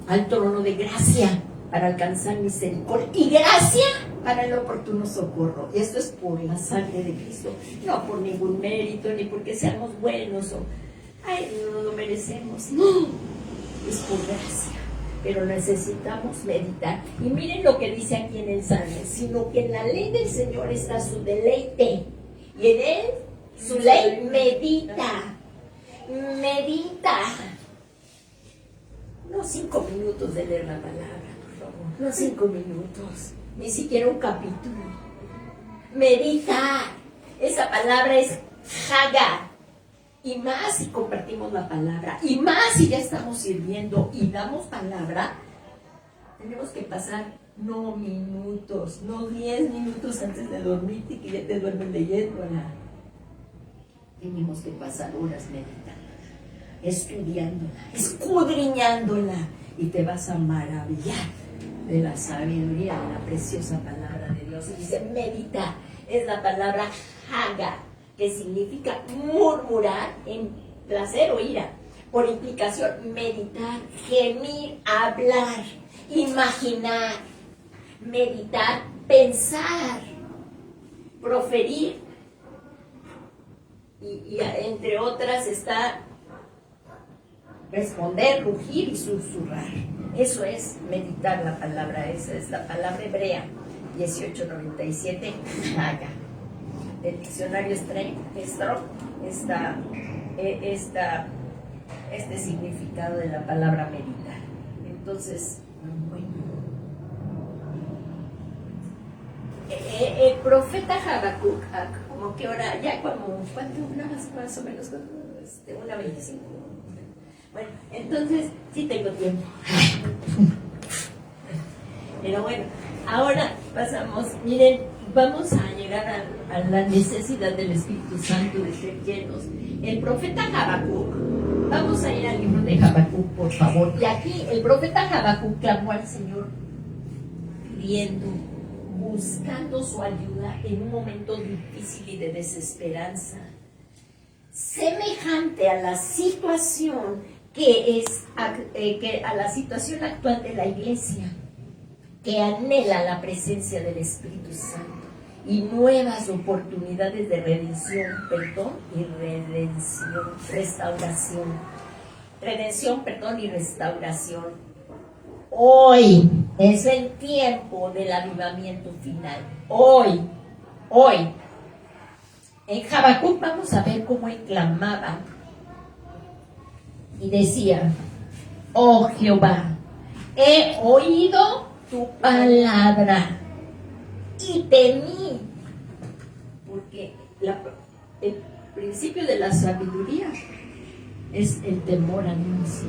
al trono de gracia para alcanzar misericordia y gracia para el oportuno socorro. Y esto es por la sangre de Cristo, no por ningún mérito, ni porque seamos buenos o no lo merecemos. No, es por gracia. Pero necesitamos meditar. Y miren lo que dice aquí en el Salmo, sino que en la ley del Señor está su deleite, y en él su ley medita. No 5 minutos de leer la palabra, por favor. No 5 minutos, ni siquiera un capítulo. Meditar. Esa palabra es Haga. Y más si compartimos la palabra, y más si ya estamos sirviendo y damos palabra, tenemos que pasar no minutos, no 10 minutos antes de dormirte, que ya te duermes leyéndola. Tenemos que pasar horas meditándola, estudiándola, escudriñándola, y te vas a maravillar de la sabiduría de la preciosa palabra de Dios. Y dice meditar, es la palabra Haga, que significa murmurar en placer o ira. Por implicación, meditar, gemir, hablar, imaginar, meditar, pensar, proferir. Y entre otras está responder, rugir y susurrar. Eso es meditar la palabra. Esa es la palabra hebrea 1897, Haga. El diccionario Strong está este significado de la palabra meditar. Entonces, bueno, el profeta Habacuc, como que ahora ya ¿cuánto? Una más o menos, 1:25. Bueno, entonces sí tengo tiempo. Pero bueno, ahora pasamos, miren, vamos a llegar a la necesidad del Espíritu Santo de ser llenos. El profeta Habacuc, vamos a ir al libro de Habacuc, por favor. Y aquí el profeta Habacuc clamó al Señor pidiendo, buscando su ayuda en un momento difícil y de desesperanza, semejante a la situación que a la situación actual de la iglesia, que anhela la presencia del Espíritu Santo y nuevas oportunidades de redención, perdón y restauración. Redención, perdón y restauración. Hoy es el tiempo del avivamiento final. Hoy. En Habacuc vamos a ver cómo él clamaba y decía: oh Jehová, he oído tu palabra y temí, porque el principio de la sabiduría es el temor a Dios.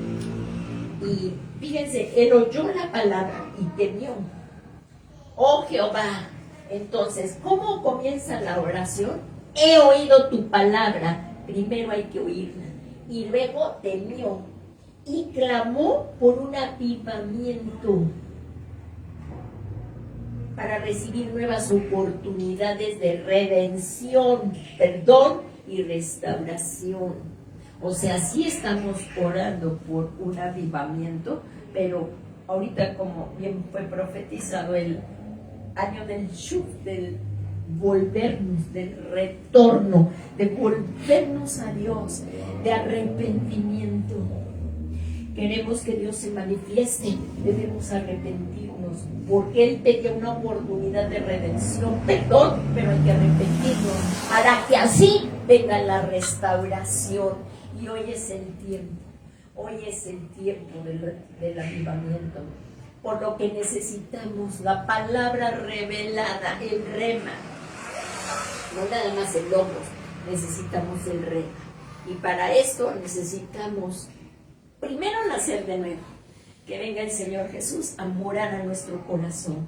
Y fíjense, él oyó la palabra y temió. Oh Jehová. Entonces, ¿cómo comienza la oración? He oído tu palabra. Primero hay que oírla. Y luego temió y clamó por un avivamiento para recibir nuevas oportunidades de redención, perdón y restauración. O sea, sí estamos orando por un avivamiento, pero ahorita, como bien fue profetizado, el año del shuf, del volvernos, del retorno, de volvernos a Dios, de arrepentimiento. Queremos que Dios se manifieste, debemos arrepentirnos, porque Él pedía una oportunidad de redención, perdón, pero hay que arrepentirnos, para que así venga la restauración. Y hoy es el tiempo del avivamiento, por lo que necesitamos la palabra revelada, el rema, no nada más el logos, necesitamos el rema. Y para esto necesitamos primero nacer de nuevo, que venga el Señor Jesús a morar a nuestro corazón,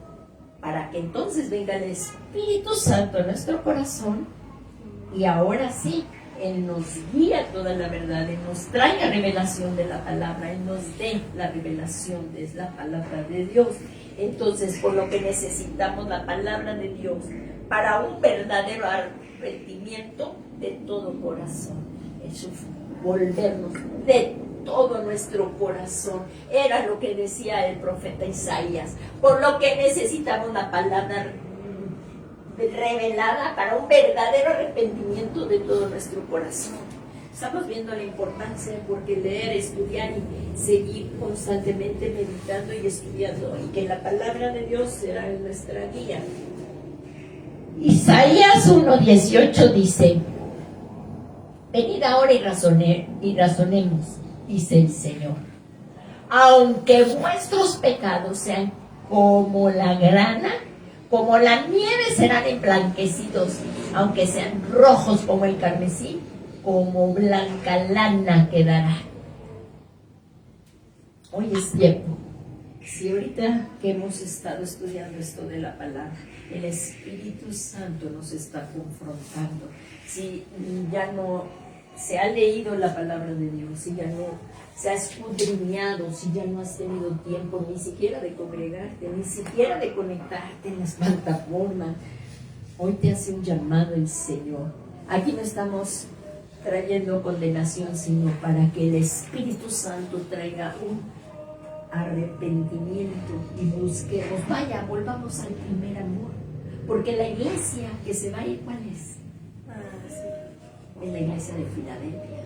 para que entonces venga el Espíritu Santo a nuestro corazón, y ahora sí, Él nos guía toda la verdad, Él nos trae la revelación de la palabra, Él nos dé la revelación de la palabra de Dios. Entonces, por lo que necesitamos la palabra de Dios para un verdadero arrepentimiento de todo corazón, es volvernos de todo nuestro corazón. Era lo que decía el profeta Isaías, por lo que necesitamos una palabra revelada para un verdadero arrepentimiento de todo nuestro corazón. Estamos viendo la importancia porque leer, estudiar y seguir constantemente meditando y estudiando, y que la palabra de Dios será nuestra guía. Isaías 1:18 dice: venid ahora y razonemos, dice el Señor. Aunque vuestros pecados sean como la grana, como la nieve serán emblanquecidos, aunque sean rojos como el carmesí, como blanca lana quedará. Hoy es tiempo. Si ahorita que hemos estado estudiando esto de la palabra, el Espíritu Santo nos está confrontando, si ya no se ha leído la palabra de Dios, si ya no se ha escudriñado, si ya no has tenido tiempo ni siquiera de congregarte, ni siquiera de conectarte en las plataformas, hoy te hace un llamado el Señor. Aquí no estamos trayendo condenación, sino para que el Espíritu Santo traiga un arrepentimiento y busquemos, volvamos al primer amor, porque la iglesia que se va a ir, ¿cuál es? Es la iglesia de Filadelfia.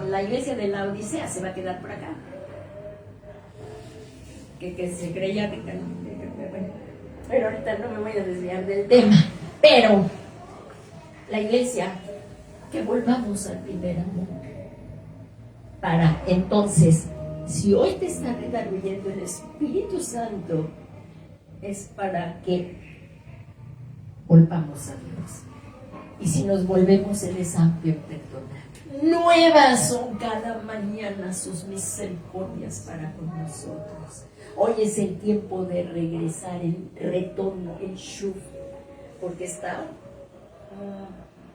La iglesia de la Odisea se va a quedar por acá, que se creía rica, ¿no? Bueno, pero ahorita no me voy a desviar del tema, pero la iglesia, que volvamos al primer amor, para entonces, si hoy te está redarguyendo el Espíritu Santo, es para que volvamos a Dios. Y si nos volvemos, Él es amplio en perdonar. Nuevas son cada mañana sus misericordias para con nosotros. Hoy es el tiempo de regresar, el retorno, el shuf, porque está,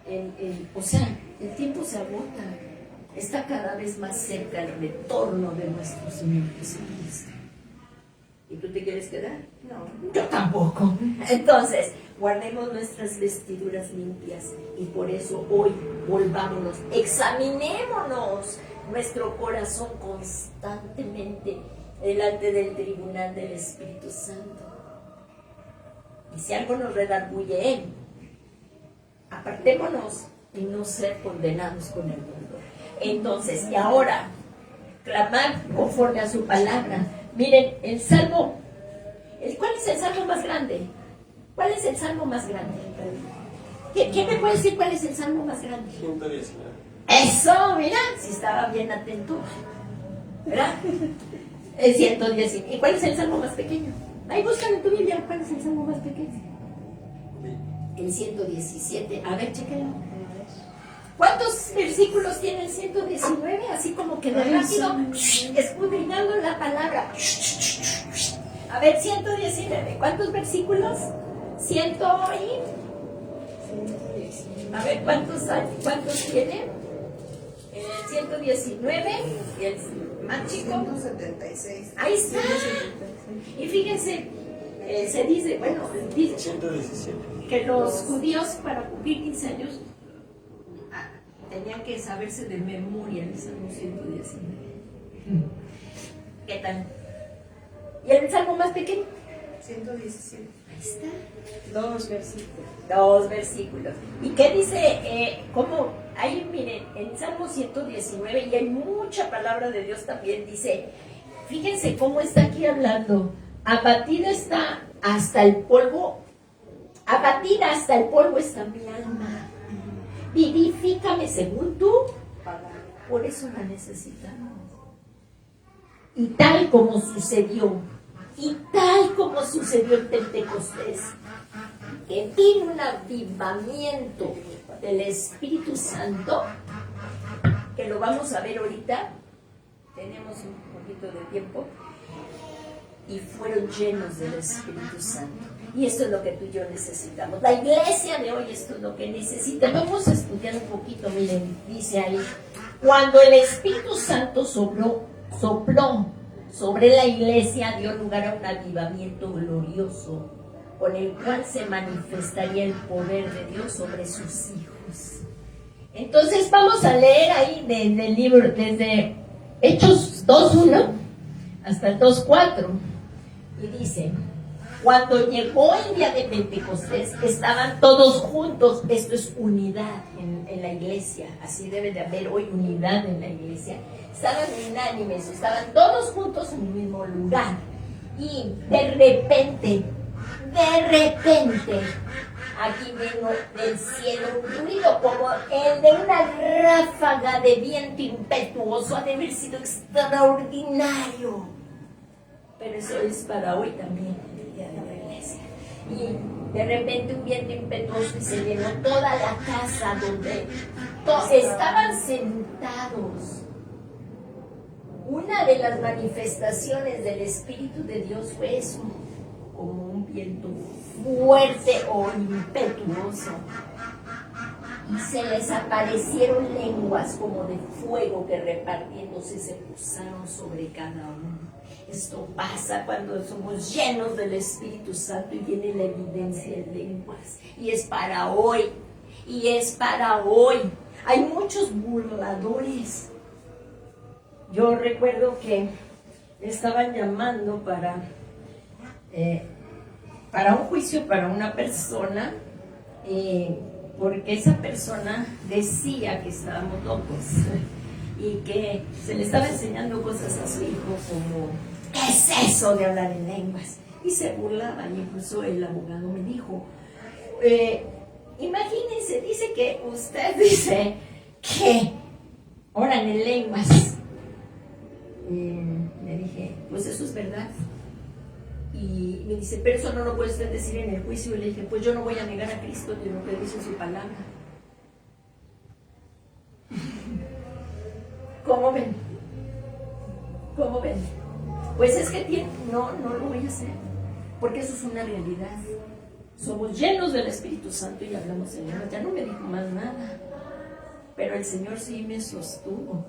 el tiempo se agota. Está cada vez más cerca el retorno de nuestro Señor Jesucristo. ¿Y tú te quieres quedar? No, yo tampoco. Entonces, guardemos nuestras vestiduras limpias, y por eso hoy volvámonos, examinémonos nuestro corazón constantemente delante del tribunal del Espíritu Santo. Y si algo nos redarguye Él, apartémonos y no ser condenados con el mundo. Entonces, y ahora, clamar conforme a su palabra. Miren, el salmo, ¿cuál es el salmo más grande? ¿Cuál es el salmo más grande? ¿Quién me puede decir cuál es el salmo más grande? 119. Eso, mira, si estaba bien atento, ¿verdad? El 119. ¿Y cuál es el salmo más pequeño? Ahí buscan en tu Biblia, ¿cuál es el salmo más pequeño? El 117. A ver, chéquenlo. ¿Cuántos versículos tiene el 119? Así como que de rápido, escudriñando la palabra. A ver, 119. ¿Cuántos versículos? A ver, ¿cuántos tiene? El 119 y el más chico. 176. Ahí está. Y fíjense, se dice, bueno, dice 117. que los judíos para cumplir 15 años tenían que saberse de memoria el Salmo 119. ¿Qué tal? ¿Y el salmo más pequeño? 117. Ahí está. 2 versículos. 2 versículos. ¿Y qué dice? ¿Cómo? Ahí miren, en Salmo 119, y hay mucha palabra de Dios también, dice, fíjense cómo está aquí hablando. Abatida está hasta el polvo, abatida hasta el polvo está mi alma. Vivifícame según tú, por eso la necesitamos. Y tal como sucedió en Pentecostés, que vino un avivamiento del Espíritu Santo, que lo vamos a ver ahorita, tenemos un poquito de tiempo, y fueron llenos del Espíritu Santo. Y esto es lo que tú y yo necesitamos. La iglesia de hoy, esto es lo que necesita. Vamos a estudiar un poquito, miren, dice ahí, cuando el Espíritu Santo sopló sobre la iglesia, dio lugar a un avivamiento glorioso, con el cual se manifestaría el poder de Dios sobre sus hijos. Entonces vamos a leer ahí del libro, desde Hechos 2:1 hasta el 2:4. Y dice: cuando llegó el día de Pentecostés, estaban todos juntos. Esto es unidad en la iglesia. Así debe de haber hoy unidad en la iglesia. Estaban unánimes, estaban todos juntos en el mismo lugar. Y de repente, aquí vino del cielo un ruido como el de una ráfaga de viento impetuoso. Ha de haber sido extraordinario. Pero eso es para hoy también, el día de la iglesia. Y de repente un viento impetuoso y se llenó toda la casa donde estaban sentados. Una de las manifestaciones del Espíritu de Dios fue eso, como un viento fuerte o impetuoso. Y se les aparecieron lenguas como de fuego que repartiéndose se posaron sobre cada uno. Esto pasa cuando somos llenos del Espíritu Santo y viene la evidencia de lenguas. Y es para hoy. Hay muchos burladores. Yo recuerdo que estaban llamando para un juicio para una persona, porque esa persona decía que estábamos locos y que se le estaba enseñando cosas a su hijo como: ¿qué es eso de hablar en lenguas? Y se burlaban. Incluso el abogado me dijo: imagínense, dice que usted dice que oran en lenguas. Le dije: pues eso es verdad. Y me dice: pero eso no lo puede usted decir en el juicio. Y le dije: pues yo no voy a negar a Cristo de lo que dice su palabra. ¿Cómo ven? Pues es que no lo voy a hacer, porque eso es una realidad. Somos llenos del Espíritu Santo y hablamos en lenguas. Ya no me dijo más nada, pero el Señor sí me sostuvo.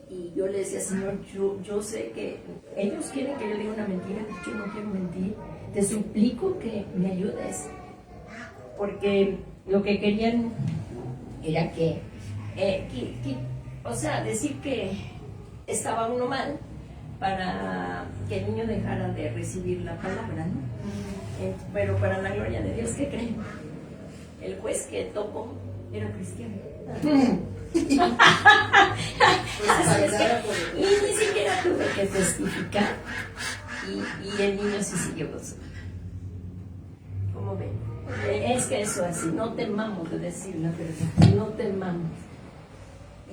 Y yo le decía: Señor, yo sé que ellos quieren que yo diga una mentira, yo no quiero mentir. Te suplico que me ayudes, porque lo que querían era decir que estaba uno mal para que el niño dejara de recibir la palabra, ¿no? Pero para la gloria de Dios, ¿qué creen? El juez que tocó era cristiano. Y ni siquiera tuve que testificar, y el niño sí siguió con su mamá. ¿Cómo ven? Es que eso así, no temamos de decir la verdad, no temamos.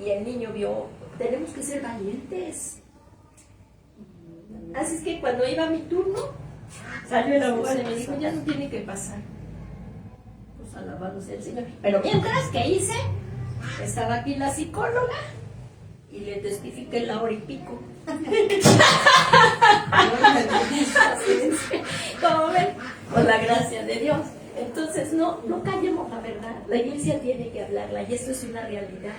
Y el niño vio: tenemos que ser valientes. Así es que cuando iba mi turno, salió el abogado y me dijo: ya no tiene que pasar. Pues alabado sea el Señor. Pero mientras, ¿qué hice? Estaba aquí la psicóloga y le testifiqué la hora y pico. ¿Cómo ven? Por la gracia de Dios. Entonces no callemos la verdad. La iglesia tiene que hablarla, y esto es una realidad.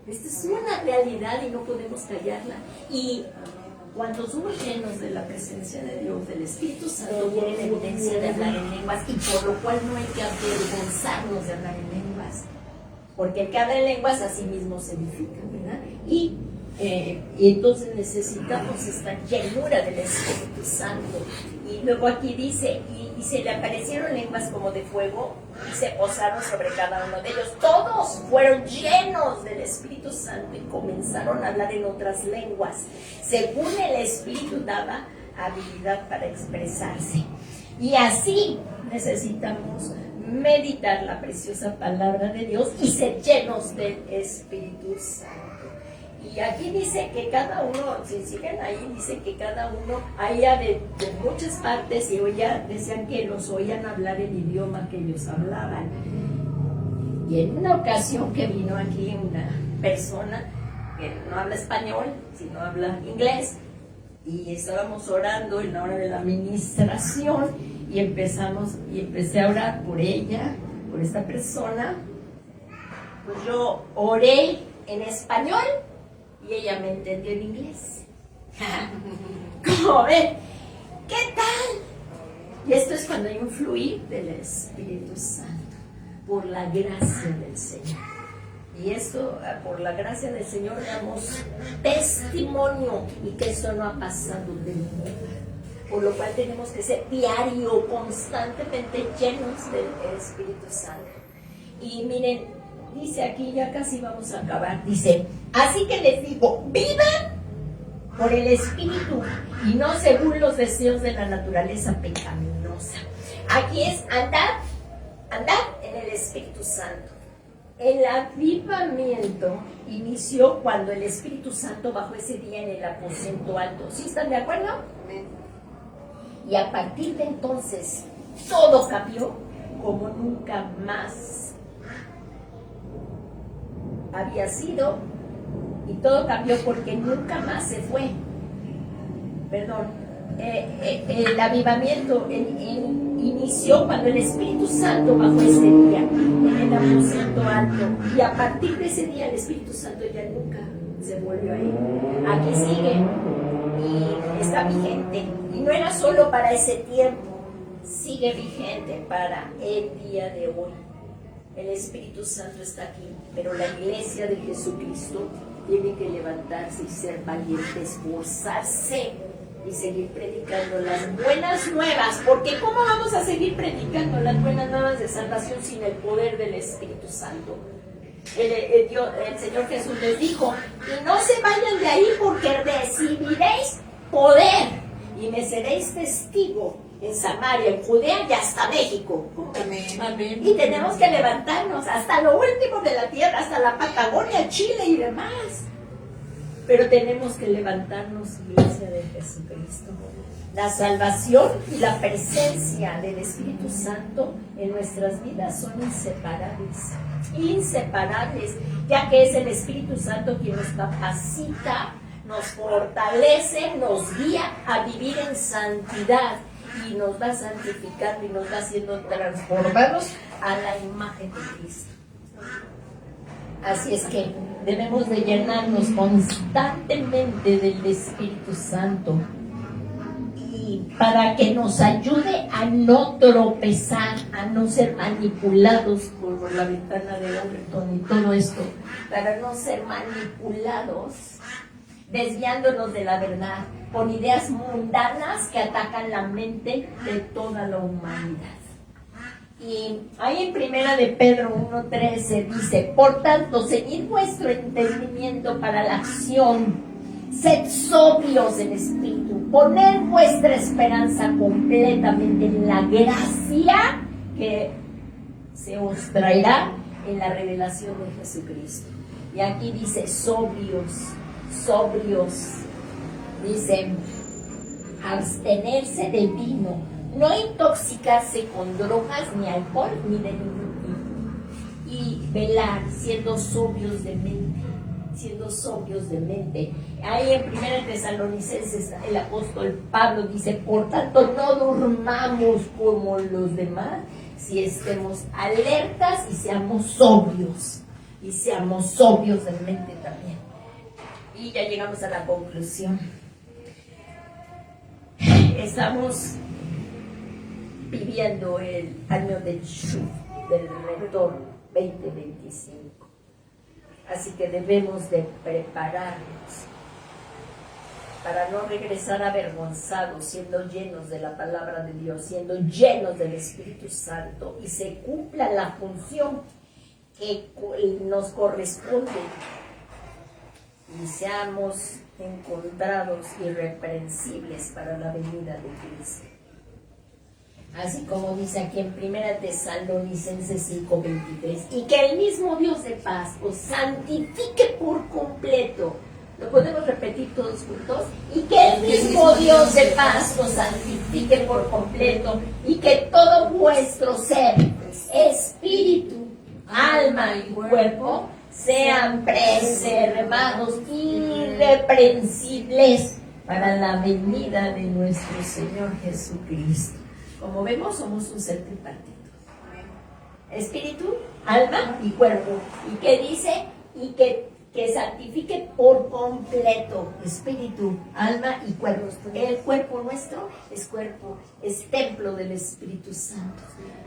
Esta es una realidad y no podemos callarla. Y cuando somos llenos de la presencia de Dios, del Espíritu Santo, viene la evidencia de hablar en lenguas, y por lo cual no hay que avergonzarnos de hablar en lenguas, porque el que habla en lenguas a sí mismo se edifica, ¿verdad? Y entonces necesitamos esta llenura del Espíritu Santo. Y luego aquí dice: y se le aparecieron lenguas como de fuego y se posaron sobre cada uno de ellos. Todos fueron llenos del Espíritu Santo y comenzaron a hablar en otras lenguas, según el Espíritu daba habilidad para expresarse. Y así necesitamos meditar la preciosa palabra de Dios y ser llenos del Espíritu Santo. Y aquí dice que cada uno, si siguen ahí, dice que cada uno allá de muchas partes, y decían que los oían hablar el idioma que ellos hablaban. Y en una ocasión que vino aquí una persona que no habla español, sino habla inglés, y estábamos orando en la hora de la administración, y empecé a orar por ella, por esta persona. Pues yo oré en español y ella me entendió en inglés. ¿Cómo ven? ¿Qué tal? Y esto es cuando hay un fluir del Espíritu Santo. por la gracia del Señor. Y esto, por la gracia del Señor, damos testimonio y que eso no ha pasado de moda. Por lo cual tenemos que ser diario, constantemente llenos del Espíritu Santo. Y miren, dice aquí, ya casi vamos a acabar, dice, así que les digo, vivan por el Espíritu y no según los deseos de la naturaleza pecaminosa. Aquí es andar en el Espíritu Santo. El avivamiento inició cuando el Espíritu Santo bajó ese día en el aposento alto. ¿Sí están de acuerdo? Y a partir de entonces todo cambió como nunca más había sido, y todo cambió porque nunca más se fue. Perdón. El avivamiento inició cuando el Espíritu Santo bajó ese día en el aposento alto, y a partir de ese día el Espíritu Santo ya nunca se volvió a ir. Aquí sigue y está vigente, y no era solo para ese tiempo, sigue vigente para el día de hoy. El Espíritu Santo está aquí, pero la iglesia de Jesucristo tiene que levantarse y ser valiente, esforzarse y seguir predicando las buenas nuevas, porque ¿cómo vamos a seguir predicando las buenas nuevas de salvación sin el poder del Espíritu Santo? El Señor Jesús les dijo, y no se vayan de ahí porque recibiréis poder y me seréis testigo en Samaria, en Judea y hasta México. Amén. Amén. Y tenemos que levantarnos hasta lo último de la tierra, hasta la Patagonia, Chile y demás. Pero tenemos que levantarnos, iglesia de Jesucristo. La salvación y la presencia del Espíritu Santo en nuestras vidas son inseparables. Inseparables, ya que es el Espíritu Santo quien nos capacita, nos fortalece, nos guía a vivir en santidad y nos va santificando y nos va haciendo transformados a la imagen de Cristo. Así es que debemos de llenarnos constantemente del Espíritu Santo, y para que nos ayude a no tropezar, a no ser manipulados por la ventana de Overton y todo esto, para no ser manipulados, desviándonos de la verdad con ideas mundanas que atacan la mente de toda la humanidad. Y ahí en Primera de Pedro 1:13 dice, por tanto, ceñid vuestro entendimiento para la acción, sed sobrios en espíritu, poned vuestra esperanza completamente en la gracia que se os traerá en la revelación de Jesucristo. Y aquí dice sobrios, dice abstenerse de vino, no intoxicarse con drogas, ni alcohol, ni de ningún tipo. Y velar, siendo sobrios de mente. Ahí en 1 Tesalonicenses el apóstol Pablo dice, por tanto no durmamos como los demás, si estemos alertas y seamos sobrios. Y seamos sobrios de mente también. Y ya llegamos a la conclusión. Estamos viviendo el año del Shuv, del retorno 2025. Así que debemos de prepararnos para no regresar avergonzados, siendo llenos de la palabra de Dios, siendo llenos del Espíritu Santo, y se cumpla la función que nos corresponde y seamos encontrados irreprensibles para la venida de Cristo. Así como dice aquí en 1 Tesalonicenses 5:23, y que el mismo Dios de paz os santifique por completo. ¿Lo podemos repetir todos juntos? Y que el mismo Dios de paz os santifique por completo, y que todo vuestro ser, espíritu, alma y cuerpo sean preservados irreprensibles para la venida de nuestro Señor Jesucristo. Como vemos, somos un ser tripartito. Espíritu, alma y cuerpo. ¿Y qué dice? Y que santifique por completo. Espíritu, alma y cuerpo. El cuerpo nuestro es templo del Espíritu Santo.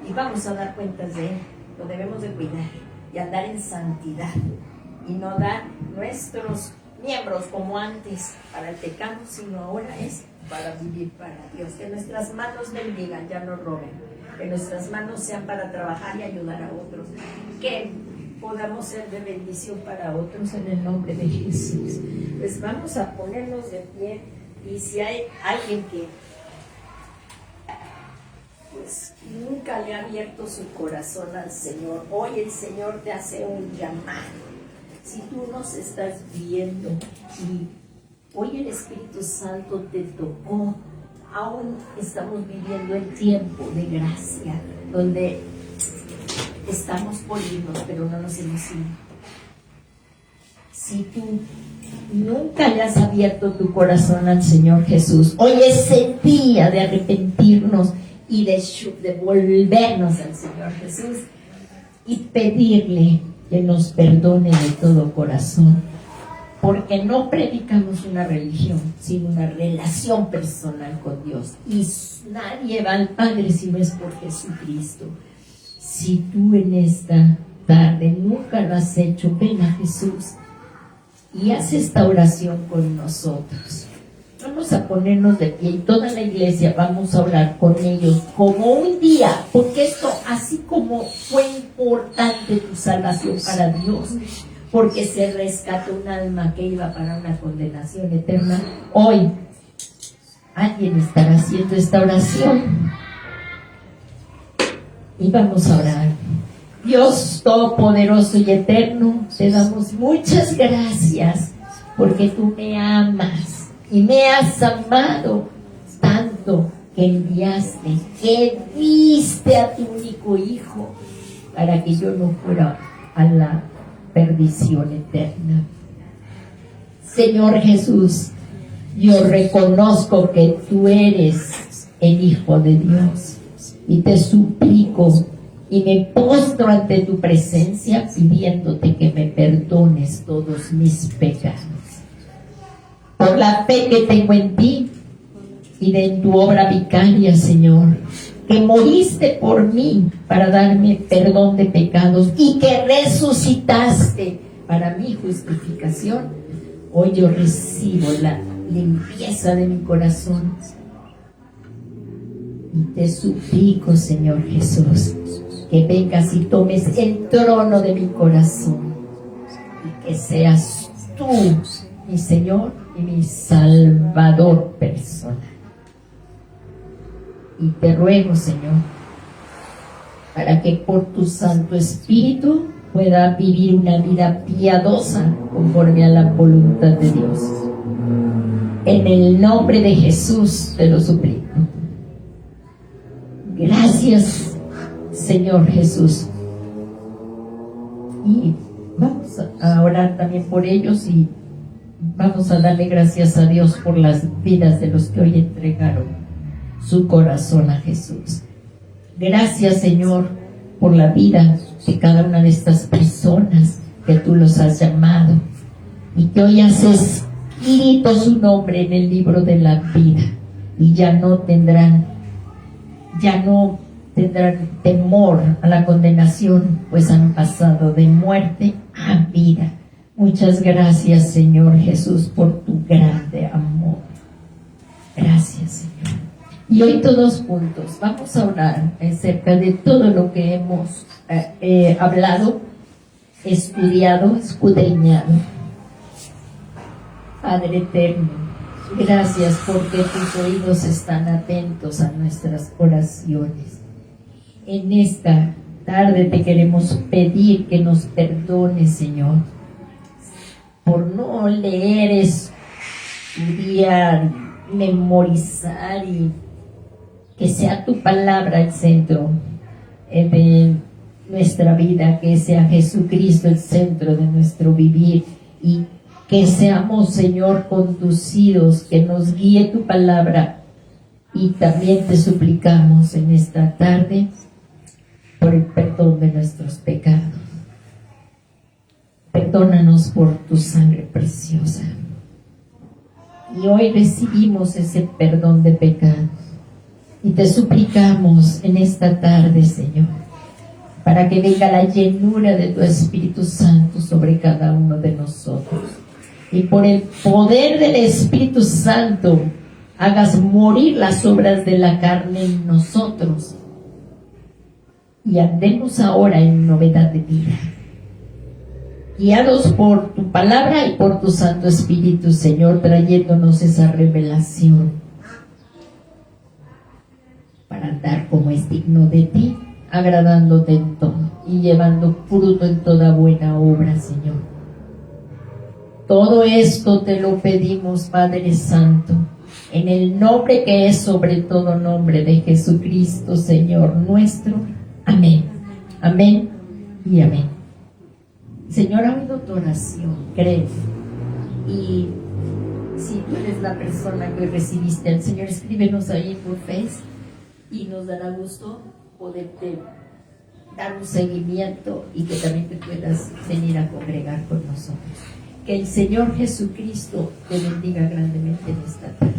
Y vamos a dar cuentas de él. lo debemos de cuidar y andar en santidad y no dar nuestros miembros como antes para el pecado, sino ahora es para vivir para Dios. Que nuestras manos bendigan, ya no roben. Que nuestras manos sean para trabajar y ayudar a otros. Que podamos ser de bendición para otros en el nombre de Jesús. Pues vamos a ponernos de pie, y si hay alguien que pues nunca le ha abierto su corazón al Señor, hoy el Señor te hace un llamado. Si tú nos estás viendo y hoy el Espíritu Santo te tocó, aún estamos viviendo el tiempo de gracia, donde estamos por irnos, pero no nos hemos ido. Si tú nunca le has abierto tu corazón al Señor Jesús, hoy es el día de arrepentirnos y de volvernos al Señor Jesús y pedirle que nos perdone de todo corazón, porque no predicamos una religión, sino una relación personal con Dios, y nadie va al Padre si no es por Jesucristo. Si tú en esta tarde nunca lo has hecho, ven a Jesús y haz esta oración con nosotros. Vamos a ponernos de pie y toda la iglesia vamos a orar con ellos como un día, porque esto, así como fue importante tu salvación para Dios, porque se rescató un alma que iba para una condenación eterna, hoy alguien estará haciendo esta oración y vamos a orar. Dios Todopoderoso y Eterno, te damos muchas gracias porque tú me amas y me has amado tanto que enviaste, que diste a tu único Hijo para que yo no fuera a la perdición eterna. Señor Jesús, yo reconozco que tú eres el Hijo de Dios y te suplico y me postro ante tu presencia pidiéndote que me perdones todos mis pecados. Por la fe que tengo en ti y en tu obra vicaria, Señor, que moriste por mí para darme perdón de pecados y que resucitaste para mi justificación, hoy yo recibo la limpieza de mi corazón y te suplico, Señor Jesús, que vengas y tomes el trono de mi corazón y que seas tú mi Señor y mi Salvador personal. Y te ruego, Señor, para que por tu Santo Espíritu pueda vivir una vida piadosa conforme a la voluntad de Dios. En el nombre de Jesús te lo suplico. Gracias, Señor Jesús. Y vamos a orar también por ellos y vamos a darle gracias a Dios por las vidas de los que hoy entregaron su corazón a Jesús. Gracias, Señor, por la vida de cada una de estas personas que tú los has llamado y que hoy has escrito su nombre en el libro de la vida y ya no tendrán temor a la condenación, pues han pasado de muerte a vida. Muchas gracias, Señor Jesús, por tu grande amor. Gracias, Señor. Y hoy todos juntos vamos a orar acerca de todo lo que hemos hablado, estudiado, escudriñado. Padre eterno, gracias porque tus oídos están atentos a nuestras oraciones. En esta tarde te queremos pedir que nos perdones, Señor, por no leer, estudiar, memorizar y que sea tu palabra el centro de nuestra vida, que sea Jesucristo el centro de nuestro vivir y que seamos, Señor, conducidos, que nos guíe tu palabra. Y también te suplicamos en esta tarde por el perdón de nuestros pecados. Perdónanos por tu sangre preciosa. Y hoy recibimos ese perdón de pecados. Y te suplicamos en esta tarde, Señor, para que venga la llenura de tu Espíritu Santo sobre cada uno de nosotros. Y por el poder del Espíritu Santo, hagas morir las obras de la carne en nosotros. Y andemos ahora en novedad de vida, guiados por tu palabra y por tu Santo Espíritu, Señor, trayéndonos esa revelación para andar como es digno de ti, agradándote en todo y llevando fruto en toda buena obra, Señor. Todo esto te lo pedimos, Padre Santo, en el nombre que es sobre todo nombre de Jesucristo, Señor nuestro. Amén. Amén y amén. Señor, ha oído tu oración, creo. Y si tú eres la persona que recibiste al Señor, escríbenos ahí por Facebook y nos dará gusto poderte dar un seguimiento y que también te puedas venir a congregar con nosotros. Que el Señor Jesucristo te bendiga grandemente en esta tarde.